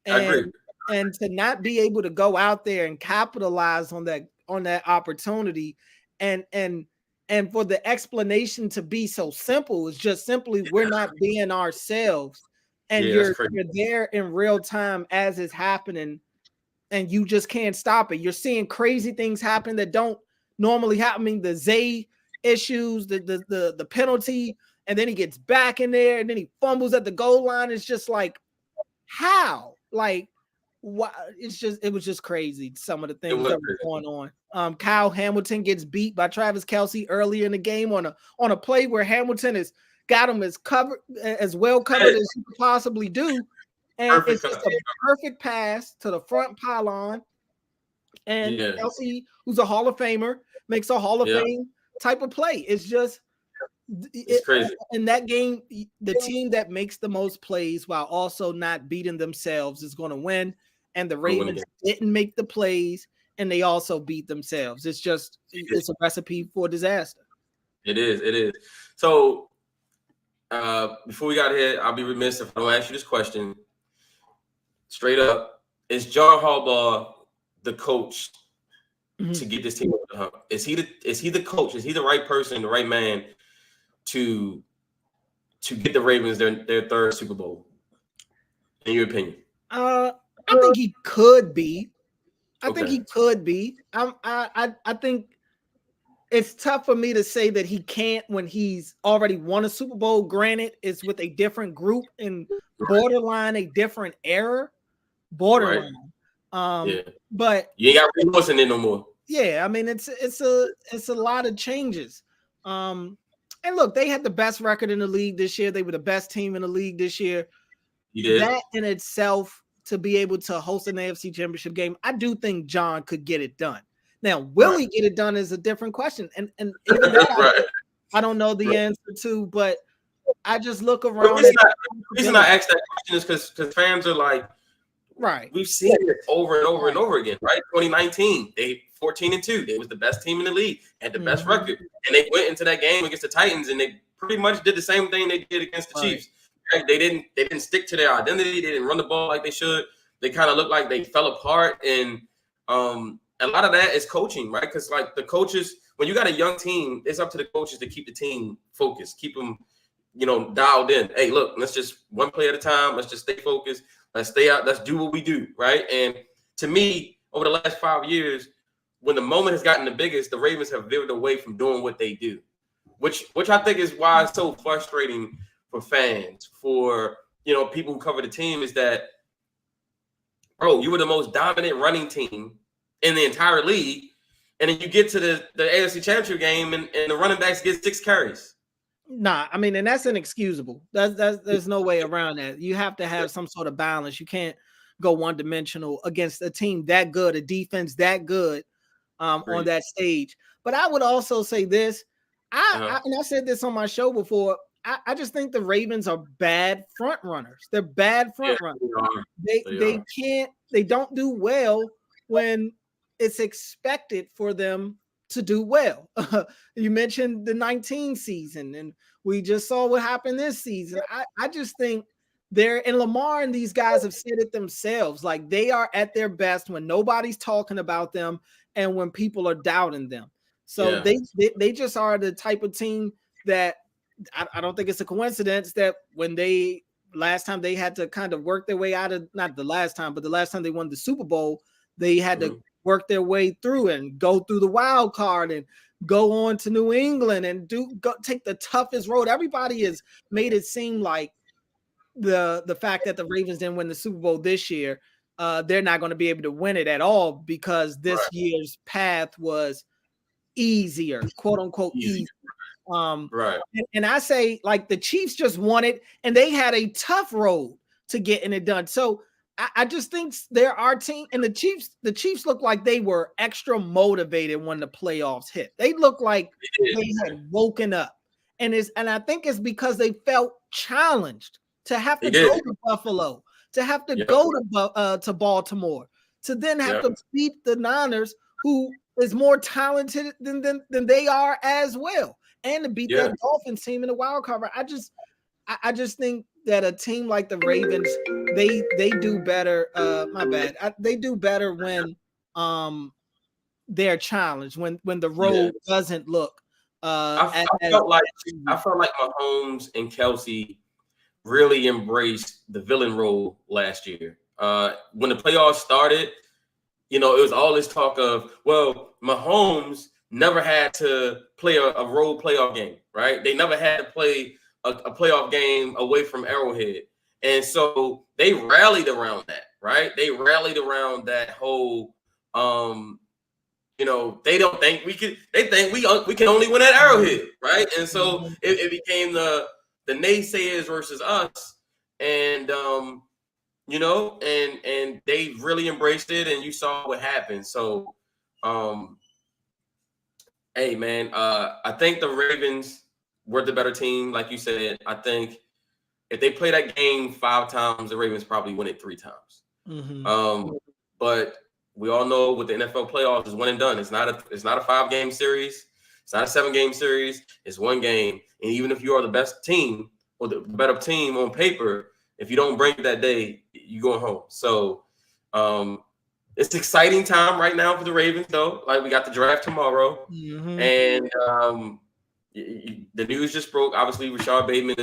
Speaker 1: I agree.
Speaker 2: And to not be able to go out there and capitalize on that opportunity and And for the explanation to be so simple is just simply we're not being ourselves. And you're there in real time as it's happening, and you just can't stop it. You're seeing crazy things happen that don't normally happen. I mean, the Zay issues, the penalty, and then he gets back in there, and then he fumbles at the goal line. It's just like, how? Like, what? It was just crazy. Some of the things that were going on. Kyle Hamilton gets beat by Travis Kelce early in the game on a play where Hamilton has got him as well covered as he could possibly do. And it's just a perfect pass to the front pylon. And Kelce, who's a Hall of Famer, makes a Hall of Fame type of play. It's just it's crazy. In that game, the team that makes the most plays while also not beating themselves is going to win. And the Ravens didn't make the plays, and they also beat themselves. It's a recipe for disaster.
Speaker 1: It is. So before we got here, I'll be remiss if I don't ask you this question. Straight up, is John Harbaugh the coach to get this team over the hump? Is he the coach? Is he the right person, the right man to get the Ravens their third Super Bowl? In your opinion?
Speaker 2: I think he could be. I think he could be. I think it's tough for me to say that he can't when he's already won a Super Bowl. Granted, it's with a different group and borderline a different era. Borderline. But
Speaker 1: you ain't got Ray Wilson in no more.
Speaker 2: Yeah, I mean it's a lot of changes. And look, they had the best record in the league this year. They were the best team in the league this year. That in itself, to be able to host an AFC Championship game, I do think John could get it done. Now, will he get it done is a different question. And even that, I don't know the answer to, but I just look around.
Speaker 1: The reason I asked that question is because fans are like, we've seen it over and over and over again, right? 2019, they 14-2. They was the best team in the league, had the best record, and they went into that game against the Titans, and they pretty much did the same thing they did against the Chiefs. Right? They didn't stick to their identity. They didn't run the ball like they should. They kind of looked like they fell apart, and a lot of that is coaching, right? Because like the coaches, when you got a young team, it's up to the coaches to keep the team focused, keep them, dialed in. Hey, look, let's just one play at a time. Let's just stay focused. Let's stay out. Let's do what we do, right? And to me, over the last 5 years, when the moment has gotten the biggest, the Ravens have veered away from doing what they do, which I think is why it's so frustrating for fans, for people who cover the team, is that, bro, you were the most dominant running team in the entire league, and then you get to the AFC Championship game and the running backs get 6 carries.
Speaker 2: Nah, I mean, and that's inexcusable. There's no way around that. You have to have some sort of balance. You can't go one-dimensional against a team that good, a defense that good on that stage. But I would also say this. I said this on my show before. I just think the Ravens are bad front runners. They're bad front runners. They don't do well when it's expected for them to do well. You mentioned the 19 season, and we just saw what happened this season. I just think and Lamar and these guys have said it themselves, like they are at their best when nobody's talking about them and when people are doubting them. So they just are the type of team that I don't think it's a coincidence that when last time they had to kind of work their way out of, not the last time, but the last time they won the Super Bowl, they had to work their way through and go through the wild card and go on to New England and take the toughest road. Everybody has made it seem like the fact that the Ravens didn't win the Super Bowl this year, they're not going to be able to win it at all because this year's path was easier, quote unquote easy. And I say, like, the Chiefs just won it and they had a tough road to getting it done. So I just think they're our team, and the Chiefs look like they were extra motivated when the playoffs hit. They look like they had woken up, and I think it's because they felt challenged to have to go to Buffalo, to have to go to Baltimore, to then have to beat the Niners, who is more talented than they are as well, and to beat that Dolphins team in the wild card. I just think that a team like the Ravens, they do better. They do better when they're challenged, when the road doesn't look
Speaker 1: I felt like Mahomes and Kelsey really embraced the villain role last year. When the playoffs started, it was all this talk of, well, Mahomes never had to play a road playoff game, right? They never had to play a playoff game away from Arrowhead. And so they rallied around that, right? They rallied around that whole, they don't think we could, they think we can only win at Arrowhead, right? And so it became the naysayers versus us. And, and they really embraced it, and you saw what happened. So, hey, man, I think the Ravens were the better team. Like you said, I think if they play that game 5 times, the Ravens probably win it 3 times. But we all know with the NFL playoffs, it's one and done. It's not a 5-game series. It's not a 7-game series. It's one game. And even if you are the best team or the better team on paper, if you don't bring it that day, you go home. So it's exciting time right now for the Ravens, though. Like, we got the draft tomorrow. And the news just broke. Obviously, Rashad Bateman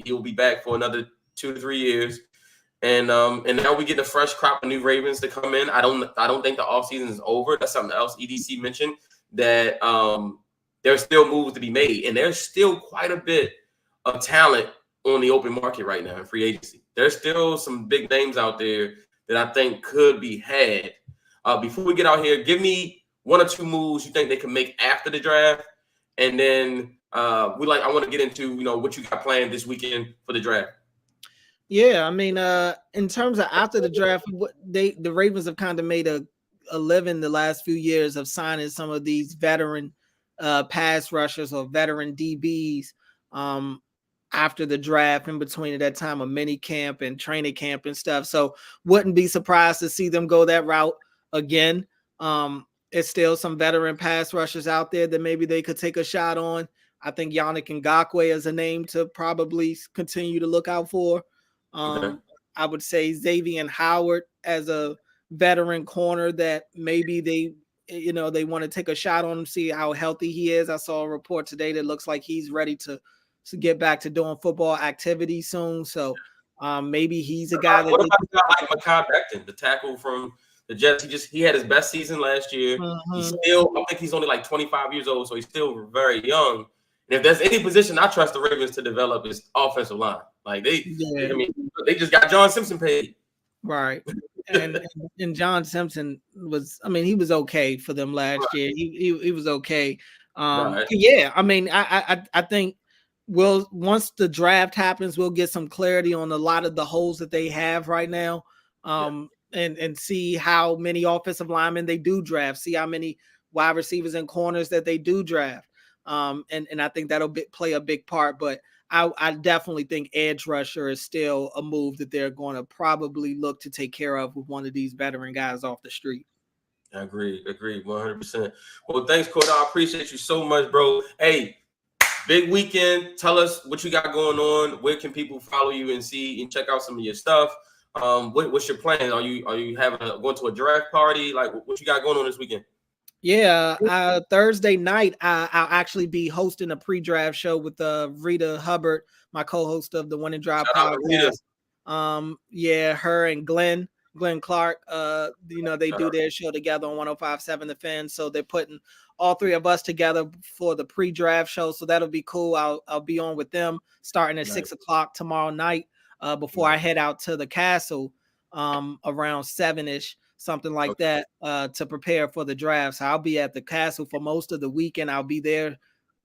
Speaker 1: he'll be back for another 2 to 3 years. And now we get a fresh crop of new Ravens to come in. I don't think the offseason is over. That's something else EDC mentioned, that there's still moves to be made, and there's still quite a bit of talent on the open market right now in free agency. There's still some big names out there that I think could be had. Before we get out here, give me 1 or 2 moves you think they can make after the draft, and then I want to get into what you got planned this weekend for the draft.
Speaker 2: Yeah, I mean, in terms of after the draft, the Ravens have kind of made a living the last few years of signing some of these veteran pass rushers or veteran DBs after the draft, in between that time of mini camp and training camp and stuff. So wouldn't be surprised to see them go that route again. It's still some veteran pass rushers out there that maybe they could take a shot on. I think Yannick Ngakoue is a name to probably continue to look out for. I would say Xavier Howard as a veteran corner that maybe they want to take a shot on him, see how healthy he is. I saw a report today that looks like he's ready to get back to doing football activity soon. So maybe he's a guy.
Speaker 1: What about a guy like Mekhi Becton, the tackle from the Jets? He had his best season last year. I think he's only like 25 years old, so he's still very young. And if there's any position I trust the Ravens to develop, is offensive line. Like they just got John Simpson paid.
Speaker 2: Right. And John Simpson he was okay for them last year. He was okay. Yeah, I mean, I think once the draft happens, we'll get some clarity on a lot of the holes that they have right now. And see how many offensive linemen they do draft, see how many wide receivers and corners that they do draft. And I think that'll play a big part, but I definitely think edge rusher is still a move that they're going to probably look to take care of with one of these veteran guys off the street.
Speaker 1: I agree 100%. Well, thanks, Cordell. I appreciate you so much, bro. Hey, big weekend. Tell us what you got going on. Where can people follow you and see and check out some of your stuff? What's your plan? Are you going to a draft party? Like, what you got going on this weekend?
Speaker 2: Yeah, Thursday night, I'll actually be hosting a pre-draft show with Rita Hubbard, my co-host of the One and Drive podcast. Her and Glenn Clark, they do their show together on 105.7 The Fan. So they're putting all 3 of us together for the pre-draft show. So that'll be cool. I'll be on with them starting at 6 o'clock tomorrow night before I head out to the castle around 7-ish. Something like that to prepare for the draft. So I'll be at the castle for most of the weekend. I'll be there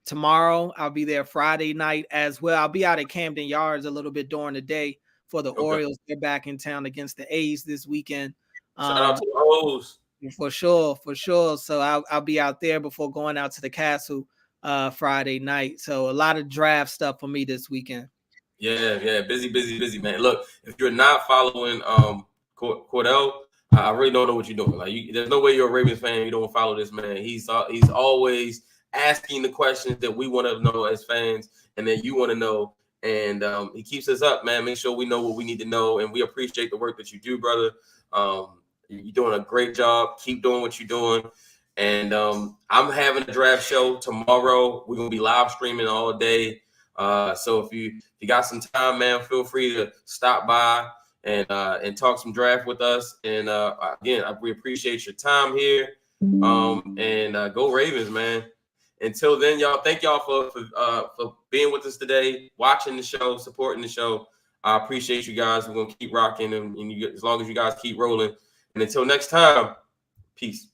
Speaker 2: tomorrow. I'll be there Friday night as well. I'll be out at Camden Yards a little bit during the day for the Orioles. They're back in town against the A's this weekend.
Speaker 1: Shout out to the O's.
Speaker 2: For sure. So I'll be out there before going out to the castle Friday night. So a lot of draft stuff for me this weekend.
Speaker 1: Yeah. Busy, man. Look, if you're not following Cordell, I really don't know what you're doing. Like, there's no way you're a Ravens fan, you don't follow this man. He's always asking the questions that we want to know as fans, and then you want to know. And he keeps us up, man. Make sure we know what we need to know, and we appreciate the work that you do, brother. You're doing a great job. Keep doing what you're doing. And I'm having a draft show tomorrow. We're gonna be live streaming all day. So if you got some time, man, feel free to stop by and talk some draft with us. And again, we appreciate your time here. And go Ravens, man. Until then, y'all, thank y'all for being with us today, watching the show, supporting the show. I appreciate you guys. We're gonna keep rocking, and as long as you guys keep rolling. And until next time, peace.